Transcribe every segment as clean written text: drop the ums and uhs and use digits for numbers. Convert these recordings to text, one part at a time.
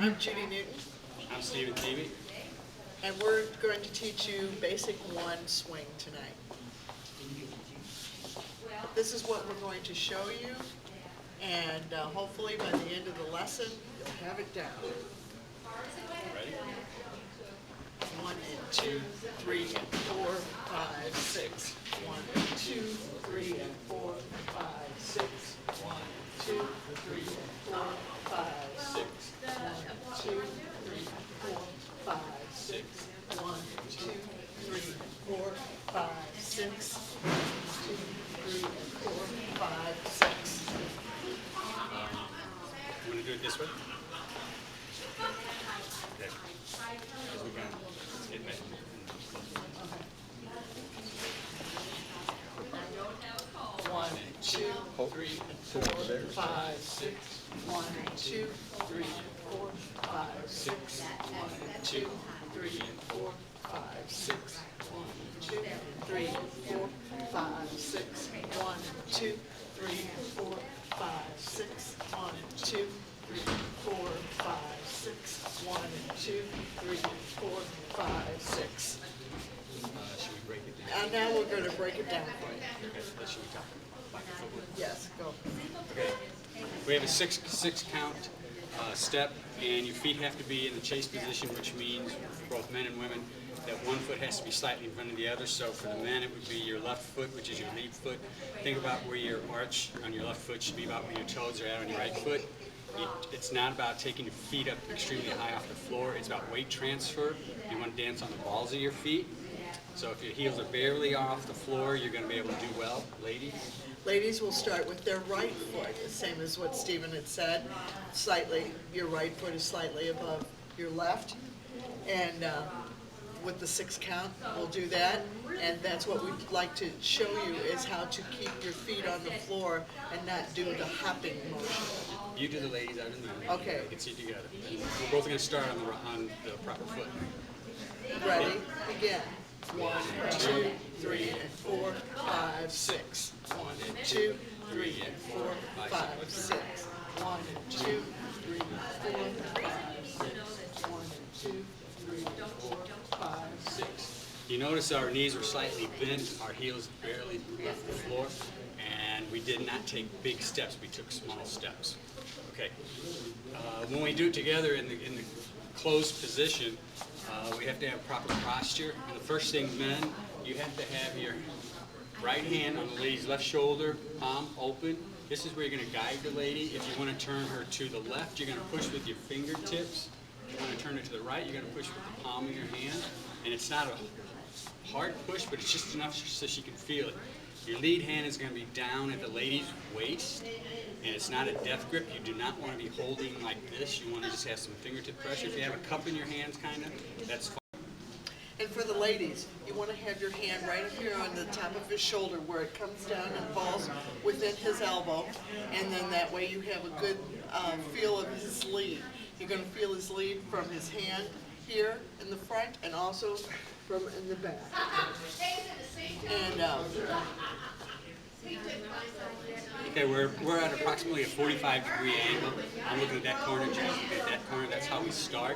I'm Judy Newton, I'm Theby, and we're going to teach you basic one swing tonight. This is what we're going to show you, and hopefully by the end of the lesson, you'll have it down. ready? 1 and 2, 3 and 4, 5, 6. 1 and 2, 3 and 4, 5, 6. 1, 2, 3 and 4, 5, 6. 1, 2, 3, 4, 5, 6. 1, 2, 3, 4, 5, 6. 1, 2, 3 and 4, 5, 6. You want to do it this way? Okay. As we go. Let's get back. 1, 2, 3, 4, 5, 6. 1, 2, 3, 4, 5, 6. 1, 2, 3, 4, 5, 6. 1, 2, 3, 4, 5, 6. 1, 2, 3, 4, 5, 6. 1, 2, 3, 4, 5, 6. 1, 2, 3, 4, 5, 6. Should we break it down? And now we're going to break it down for you. Okay, should we talk about the footwork? Yes, go. Okay. We have a six count step, and your feet have to be in the chase position, which means for both men and women that one foot has to be slightly in front of the other. So for the men, it would be your left foot, which is your lead foot. Think about where your arch on your left foot should be about where your toes are at on your right foot. It's not about taking your feet up extremely high off the floor. It's about weight transfer. You want to dance on the balls of your feet. So if your heels are barely off the floor, you're going to be able to do well, ladies. Ladies will start with their right foot, the same as what Stephen had said. Slightly, your right foot is slightly above your left. And with the 6 count, we'll do that. And that's what we'd like to show you is how to keep your feet on the floor and not do the hopping motion. You do the ladies, I do the men. Okay. We can see it together. And we're both going to start on the proper foot. Ready? Begin. 1, 2, 3 and 4, 5, 6. 1 and 2, 3 and 4, 5, 6. 1 and 2, 3 and 4, 5, 6. 1 and 2, 3 and 4, 5, 6. You notice our knees were slightly bent, our heels barely left the floor, and we did not take big steps, we took small steps. Okay. When we do it together in the closed position, we have to have proper posture. And the first thing, men, you have to have your right hand on the lady's left shoulder, palm open. This is where you're going to guide the lady. If you want to turn her to the left, you're going to push with your fingertips. If you want to turn her to the right, you're going to push with the palm of your hand. And it's not a hard push, but it's just enough so she can feel it. Your lead hand is going to be down at the lady's waist, and it's not a death grip. You do not want to be holding like this. You want to just have some fingertip pressure. If you have a cup in your hands, kind of, that's fine. And for the ladies, you want to have your hand right up here on the top of his shoulder where it comes down and falls within his elbow. And then that way you have a good feel of his lead. You're going to feel his lead from his hand here in the front and also from in the back. And Okay, we're at approximately a 45-degree angle. I'm looking at that corner, Jay's looking at that corner. That's how we start.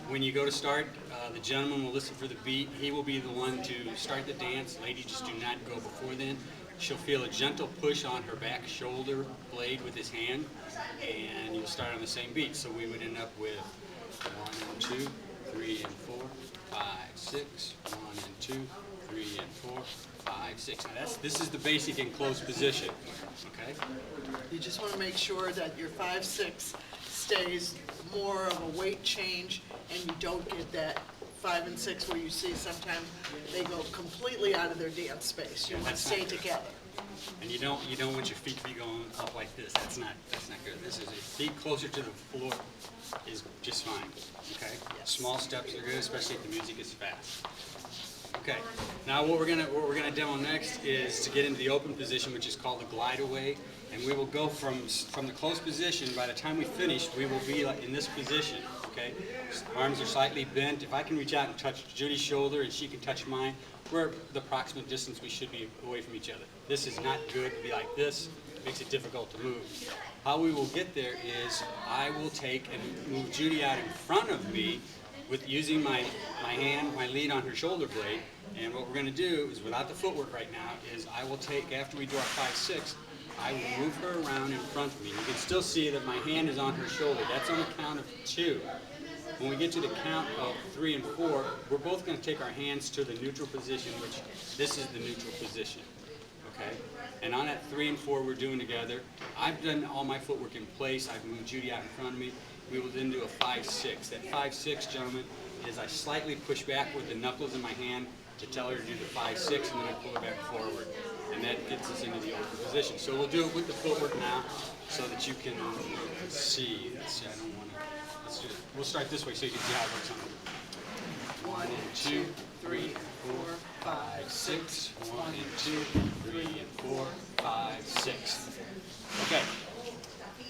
When you go to start, the gentleman will listen for the beat. He will be the one to start the dance. Ladies, just do not go before then. She'll feel a gentle push on her back shoulder blade with his hand, and you'll start on the same beat. So we would end up with 1 and 2, 3 and 4, 5, 6, 1 and 2, 3 and 4, 5, 6. Now this is the basic enclosed position. Okay. you just want to make sure that your 5, 6 stays more of a weight change and you don't get that 5 and 6 where you see sometimes they go completely out of their dance space. You want to stay together. And you don't want your feet to be going up like this. That's not good. This is a feet closer to the floor is just fine. Okay. Yes. Small steps are good, especially if the music is fast. Okay. Now what we're gonna demo next is to get into the open position, which is called the glide away, and we will go from the closed position. By the time we finish, we will be like in this position. Okay. Arms are slightly bent. If I can reach out and touch Judy's shoulder and she can touch mine, we're the approximate distance we should be away from each other. This is not good to be like this. makes it difficult to move. How we will get there is I will take and move Judy out in front of me with using my hand, my lead on her shoulder blade. And what we're going to do is, without the footwork right now, is I will take, after we do our 5-6, I will move her around in front of me. You can still see that my hand is on her shoulder. That's on the count of 2. When we get to the count of 3 and 4, we're both going to take our hands to the neutral position, which this is the neutral position. Okay? And on that 3 and 4 we're doing together, I've done all my footwork in place. I've moved Judy out in front of me. We will then do a 5-6. That 5-6, gentlemen, is I slightly push back with the knuckles in my hand to tell her to do the 5-6, and then I pull her back forward. And that gets us into the open position. So we'll do it with the footwork now so that you can see. Let's see, I don't want to. Let's do it. We'll start this way so you can see how it works on 1 and 2, 3, 4, 5, 6. 1 and 2, 3 and 4, 5, 6. Okay.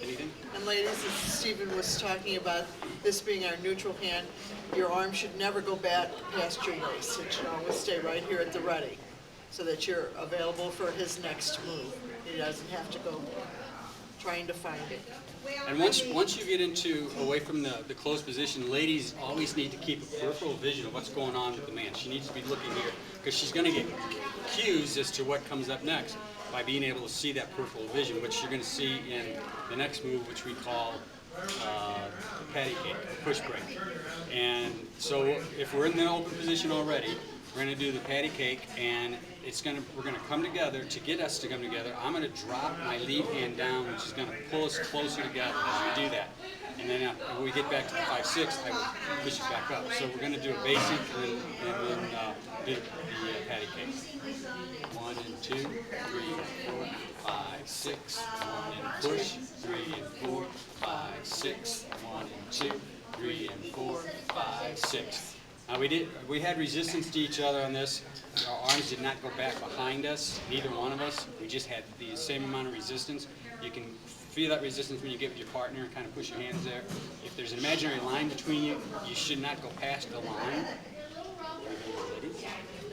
Anything? And ladies, as Stephen was talking about this being our neutral hand, your arm should never go back past your waist. It should always stay right here at the ready so that you're available for his next move. He doesn't have to go trying to find it. And once you get into away from the closed position, ladies always need to keep a peripheral vision of what's going on with the man. She needs to be looking here because she's going to get cues as to what comes up next by being able to see that peripheral vision, which you're going to see in the next move, which we call patty cake, push break. And so if we're in the open position already, we're going to do the patty cake, and we're going to come together. To get us to come together, I'm going to drop my lead hand down, which is going to pull us closer together as we do that. And then when we get back to the 5-6, I will push it back up. So we're going to do a basic and then do the patty cake. 1 and 2, 3 and 4, 5, 6. 1 and push. 3 and 4, 5, 6. 1 and 2, 3 and 4, 5, 6. We had resistance to each other on this. Our arms did not go back behind us, neither one of us. We just had the same amount of resistance. You can feel that resistance when you get with your partner and kind of push your hands there. If there's an imaginary line between you, you should not go past the line.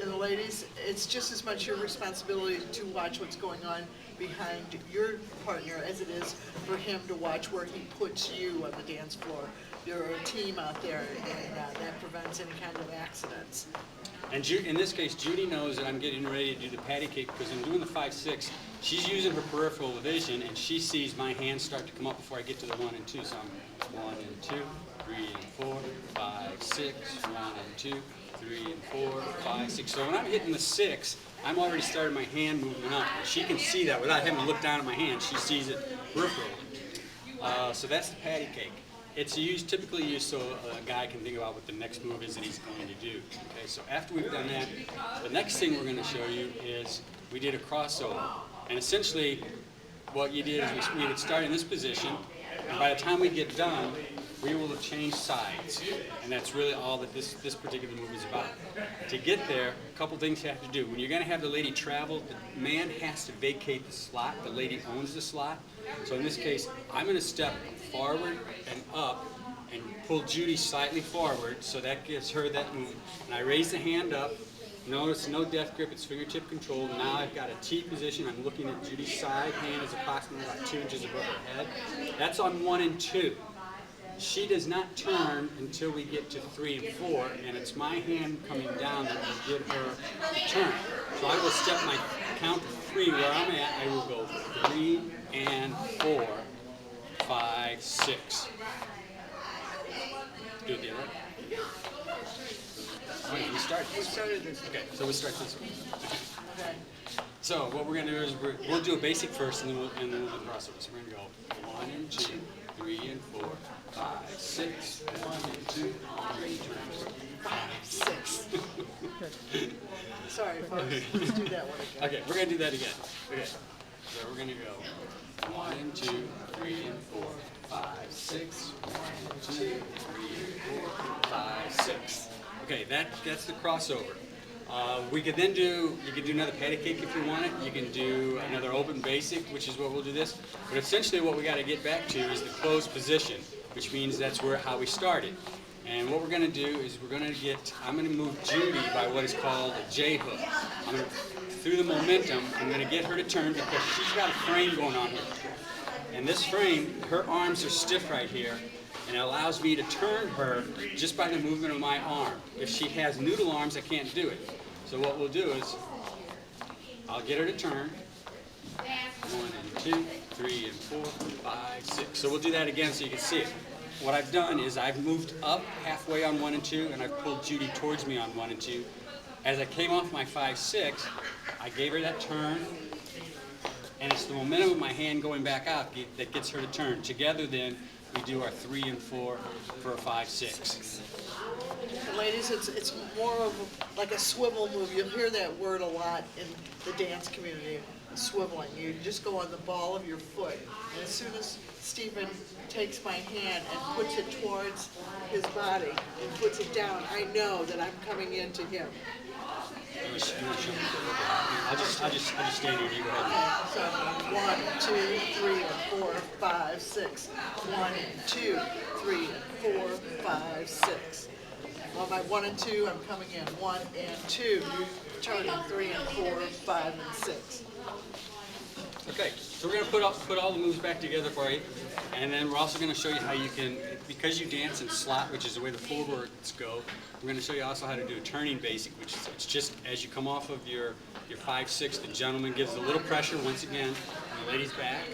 And the ladies, it's just as much your responsibility to watch what's going on behind your partner as it is for him to watch where he puts you on the dance floor. You're a team out there, and that prevents any kind of accidents. And in this case, Judy knows that I'm getting ready to do the patty cake because I'm doing the 5-6. She's using her peripheral vision, and she sees my hands start to come up before I get to the 1 and 2. So I'm 1 and 2, 3 and 4, 5, 6, 1 and 2, 3 and 4, 5, 6. So when I'm hitting the 6, I'm already started my hand movement up. She can see that without having to look down at my hand. She sees it peripherally. So that's the patty cake. It's typically used so a guy can think about what the next move is that he's going to do. Okay, so after we've done that, the next thing we're going to show you is we did a crossover. And essentially, what you did is we would start in this position, and by the time we get done, we will have changed sides. And that's really all that this particular move is about. To get there, a couple things you have to do. When you're going to have the lady travel, the man has to vacate the slot. The lady owns the slot. So in this case, I'm going to step forward and up and pull Judy slightly forward, so that gives her that move. And I raise the hand up. Notice no death grip, it's fingertip control. Now I've got a T position. I'm looking at Judy's side. Hand is approximately about 2 inches above her head. That's on 1 and 2. She does not turn until we get to 3 and 4, and it's my hand coming down that will give her the turn. So I will step my count to 3 where I'm at. I will go 3 and 4, 5, 6. Do it the other way. Wait, we started this. Okay, so we'll start this one. Okay. So what we're going to do is we'll do a basic first, and then we'll do the crossover. So we're going to go 1 and 2, 3 and 4, 5, 6. 1 and 2, 3 turns. 5, 6. Sorry, folks. Let's do that one again. Okay, we're going to do that again. Okay, so we're going to go 1 and 2, 3 and 4, 5, 6. 1 and 2, 3 and 4, 5, 6. Okay, that's the crossover. We could then you could do another patty cake if you want it. You can do another open basic, which is what we'll do this. But essentially what we got to get back to is the closed position, which means that's how we started. And what we're going to do is I'm going to move Judy by what is called a J hook. I'm going to through the momentum, I'm going to get her to turn because she's got a frame going on here. And this frame, her arms are stiff right here, and it allows me to turn her just by the movement of my arm. If she has noodle arms, I can't do it. So what we'll do is, I'll get her to turn. 1 and 2, 3 and 4, 5, 6. So we'll do that again so you can see it. What I've done is I've moved up halfway on 1 and 2, and I've pulled Judy towards me on 1 and 2. As I came off my 5, 6, I gave her that turn, and it's the momentum of my hand going back out that gets her to turn. Together then, we do our 3 and 4 for a 5, 6. And ladies, it's more of like a swivel move. You'll hear that word a lot in the dance community, swiveling. You just go on the ball of your foot, and as soon as Stephen takes my hand and puts it towards his body and puts it down, I know that I'm coming into him. I'll just stand here and you go ahead. So 1, 2, 3 and 4, 5, 6. 1 and 2, 3 and 4, 5, 6. On my 1 and 2, I'm coming in 1 and 2, turning 3 and 4, 5 and 6. Okay, so we're going to put all the moves back together for you, and then we're also going to show you how you can, because you dance in slot, which is the way the forwards go, we're going to show you also how to do a turning basic, which is it's just as you come off of your 5, 6, the gentleman gives a little pressure once again on the lady's back,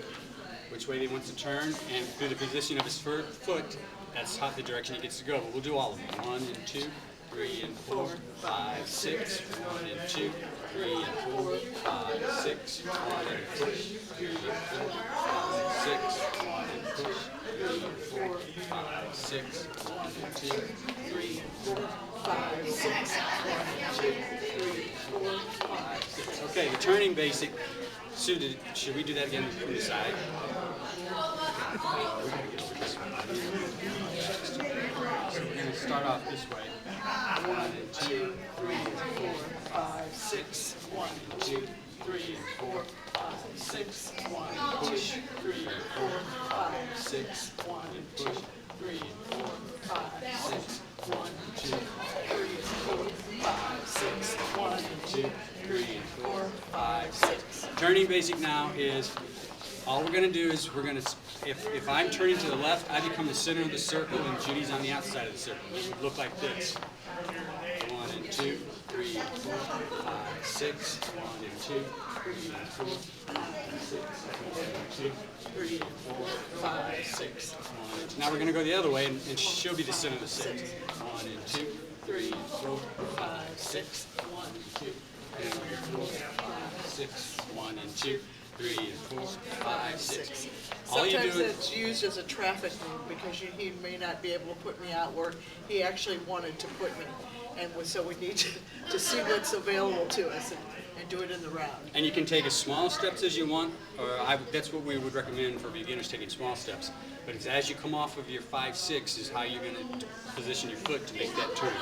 which way he wants to turn, and through the position of his foot, that's how the direction he gets to go. But we'll do all of them. 1 and 2, 3 and 4, 5, 6. 1 and 2, 3 and 4, 5, 6. 1 and push, 3 and 4, 5, 6. 1 and push, 3 and 4, 5, 6. 1 and 2, 3 and 4, 5, 6. 1 and 2, 3 and 4, 5, 6. Okay, the turning basic. Sue, should we do that again from the side? We gotta get over this one. So we're going to start off this way. 1 and 2, 3 and 4, 5, 6. 1 and 2, 3 and 4, 5, 6. 1 and push, 3 and 4, 5, 6. 1 and push, 3 and 4, 5, 6. 1 and 2, 3 and 4, 5, 6. 1 and 2, 3 and 4, 5, 6. Turning basic now is all we're going to do is we're going to, if I'm turning to the left, I become the center of the circle and Judy's on the outside of the circle. It would look like this. 1 and 2, 3 and 4, 5, 6. 1 and 2, 3 and 4, 5, 6. 1 and 2, 3 and 4, 5, 6. 1 and 2. Now we're going to go the other way and she'll be the center of the circle. 1 and 2, 3 and 4, 5, 6. 1 and 2, 3 and 4, 5, 6. 1 and 2. 3 and 4, 5, 6. All you Sometimes do is it's used as a traffic move because he may not be able to put me out where he actually wanted to put me. And so we need to see what's available to us and do it in the round. and you can take as small steps as you want, or that's what we would recommend for beginners, taking small steps. But it's as you come off of your 5, 6 is how you're going to position your foot to make that turn.